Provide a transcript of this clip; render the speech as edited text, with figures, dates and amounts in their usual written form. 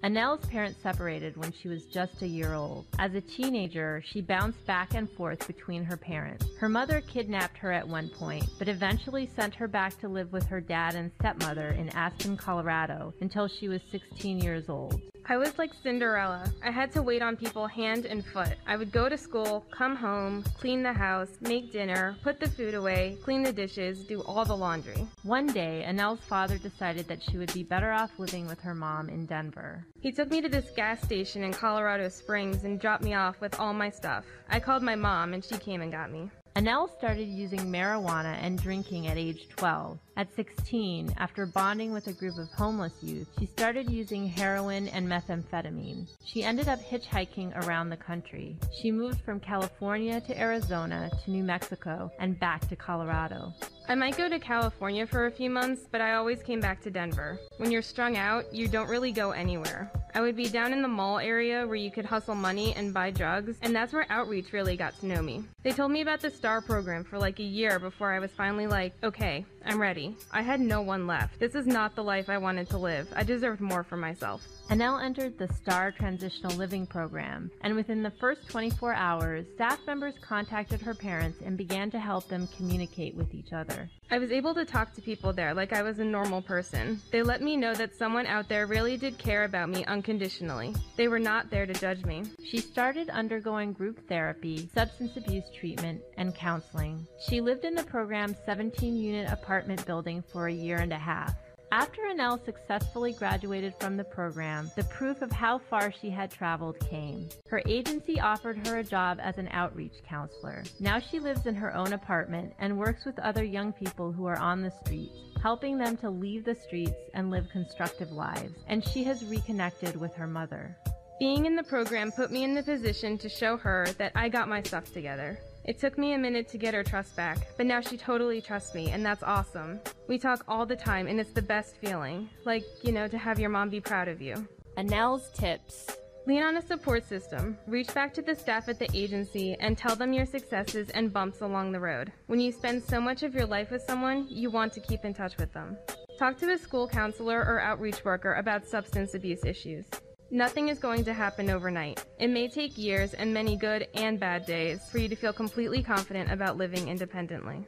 Annelle's parents separated when she was just a year old. As a teenager, she bounced back and forth between her parents. Her mother kidnapped her at one point, but eventually sent her back to live with her dad and stepmother in Aspen, Colorado, until she was 16 years old. I was like Cinderella. I had to wait on people hand and foot. I would go to school, come home, clean the house, make dinner, put the food away, clean the dishes, do all the laundry. One day, Annelle's father decided that she would be better off living with her mom in Denver. He took me to this gas station in Colorado Springs and dropped me off with all my stuff. I called my mom and she came and got me. Annelle started using marijuana and drinking at age 12. At 16, after bonding with a group of homeless youth, she started using heroin and methamphetamine. She ended up hitchhiking around the country. She moved from California to Arizona to New Mexico and back to Colorado. I might go to California for a few months, but I always came back to Denver. When you're strung out, you don't really go anywhere. I would be down in the mall area where you could hustle money and buy drugs, and that's where outreach really got to know me. They told me about the STAR program for like a year before I was finally like, okay, I'm ready. I had no one left. This is not the life I wanted to live. I deserved more for myself. Annelle entered the STAR Transitional Living Program, and within the first 24 hours, staff members contacted her parents and began to help them communicate with each other. I was able to talk to people there like I was a normal person. They let me know that someone out there really did care about me unconditionally. They were not there to judge me. She started undergoing group therapy, substance abuse treatment, and counseling. She lived in the program's 17-unit apartment building for a year and a half. After Annelle successfully graduated from the program, the proof of how far she had traveled came. Her agency offered her a job as an outreach counselor. Now she lives in her own apartment and works with other young people who are on the streets, helping them to leave the streets and live constructive lives, and she has reconnected with her mother. Being in the program put me in the position to show her that I got my stuff together. It took me a minute to get her trust back, but now she totally trusts me, and that's awesome. We talk all the time, and it's the best feeling. Like, to have your mom be proud of you. Annelle's tips. Lean on a support system. Reach back to the staff at the agency and tell them your successes and bumps along the road. When you spend so much of your life with someone, you want to keep in touch with them. Talk to a school counselor or outreach worker about substance abuse issues. Nothing is going to happen overnight. It may take years and many good and bad days for you to feel completely confident about living independently.